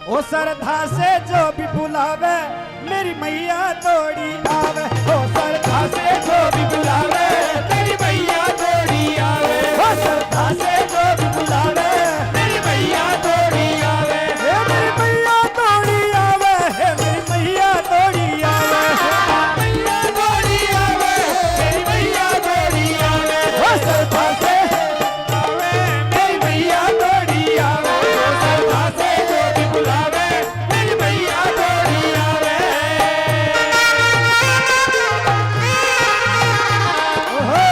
ओ श्रद्धा से जो भी बुलावे मेरी मैया दौड़ी आवे। ओ श्रद्धा से जो भी बुलावे मेरी मैया दौड़ी आवे। ओ श्रद्धा से जो भी बुलावे मेरी मैया दौड़ी आवे। हे मेरी मैया दौड़ी आवे, हे मेरी मैया दौड़ी आवे, मैया दौड़ी आवे, मेरी मैया दौड़ी आवे। ओ श्रद्धा से आवे मेरी मैया दौड़ी आवे। ओ श्रद्धा से जो भी बुलावे मेरी मैया दौड़ी आवे। ओहो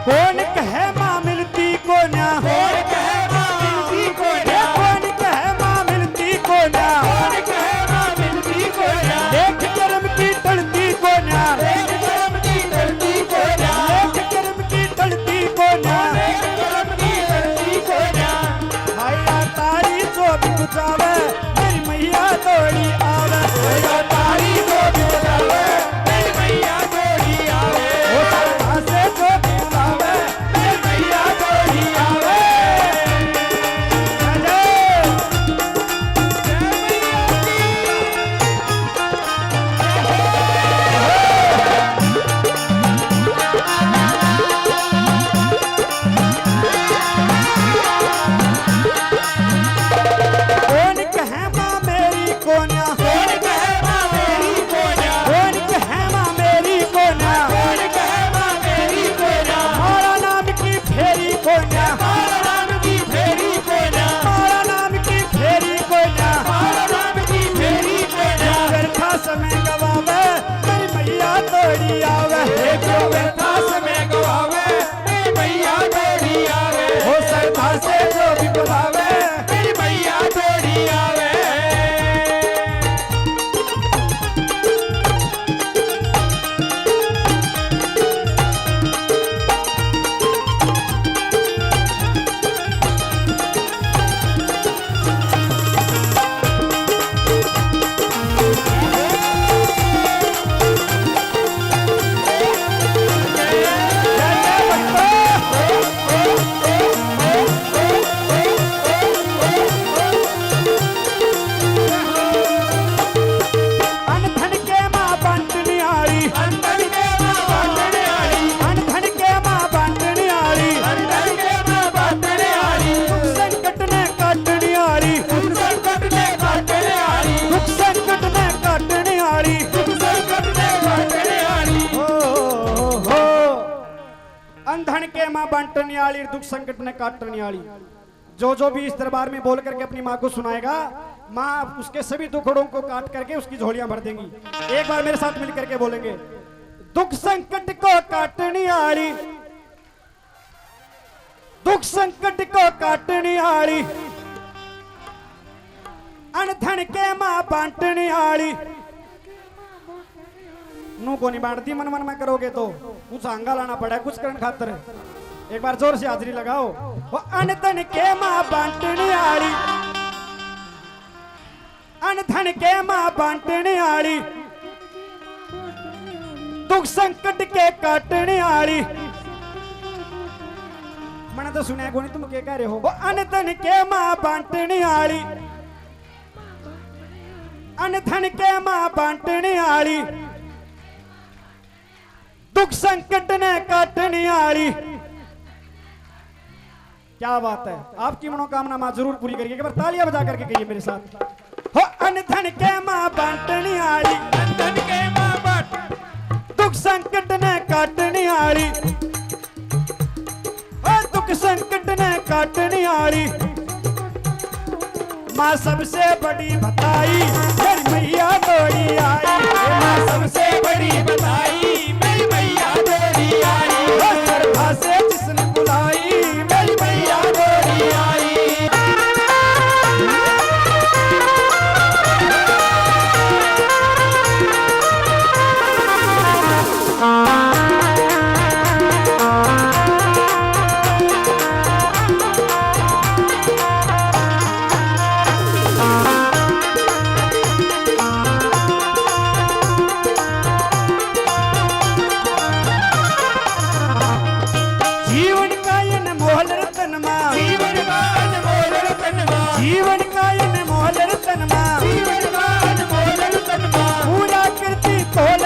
कौन कहे माँ मिलती को ना, कौन कहे माँ मिलती को ना, कौन कहे माँ मिलती को ना, कौन कहे माँ मिलती को ना, देख कर्म की टलती को ना, देख कर्म की टलती को ना, देख कर्म की टलती को ना, देख कर्म की टलती को ना। मैया तारी जो भी बुझावे मेरी मैया दौड़ी आवे। मैया तारी जो भी बुझावे मेरी मैया दौड़ी आवे। ओ श्रद्धा से जो भी बुलावे मेरी मैया दौड़ी आवे। जय मैया की। कौन कहे माँ मेरी कोन्या, कौन कहे माँ मेरी कोन्या, कौन कहे माँ मेरी कोन्या, कौन कहे माँ मेरी कोन्या, मारा नाम की फेरी कोन्या, मारा नाम की फेरी कोन्या, मारा नाम की फेरी कोन्या, मारा नाम की फेरी कोन्या। व्यर्था समय गवावे मेरी मैया दौड़ी आवे। जो व्यर्था समय गवावे मेरी मैया दौड़ी आवे। हो श्रद्धा से जो भी बुलावे मेरी मैया दौड़ी आवे। अनधन के माँ बांटने आली, अनधन के माँ बांटने आली, अनधन के माँ बांटने आली, अनधन के माँ बांटने आली। दुख संकट ने काटने आली, दुख संकट ने काटने आली, दुख संकट ने काटने आली, दुख संकट ने काटने आली। हो अनधन के माँ बांटने आली, दुख संकट ने काटने आली। जो भी इस दरबार में बोल करके अपनी माँ को सुनाएगा, माँ उसके सभी दुखड़ों को काट करके उसकी झोलियां भर देंगी। एक बार मेरे साथ मिल करके बोलेंगे, दुख संकट को काटने आली, दुख संकट को काटने आली, अनधन के माँ बांटने आली। नू को नहीं बांटती, मन मन में करोगे तो कुछ आंगा लाना पड़ा, कुछ करने खातर। एक बार जोर से हाजिरी लगाओ। वो अनधन के माँ बांटने आली, अनधन के माँ बांटने आली, दुख संकट के काटने आली। मैंने तो सुना गोनी, तुम क्या कह रहे हो? वो अनधन के माँ बांटने आली, अनधन के माँ बांटने आली, दुख संकट ने काटने आली। क्या बात है, आपकी मनोकामना मां जरूर पूरी करिए। एक बार तालियां बजा करके कहिए मेरे साथ। हो अनधन के मां बांटने आली, अनधन के मां बांट, दुख संकट ने काटने आली, हो दुख संकट ने काटने आली। मां सबसे बड़ी बताई मेरी मैया दौड़ी आई। मां सबसे बड़ी बताई मेरी मैया दौड़ी आई। हो श्रद्धा से जिसने बुलाई मेरी मैया दौड़ी आई। जीवन का अनमोल रतन मां, जीवन का अनमोल रतन मां, पूरा करती तोल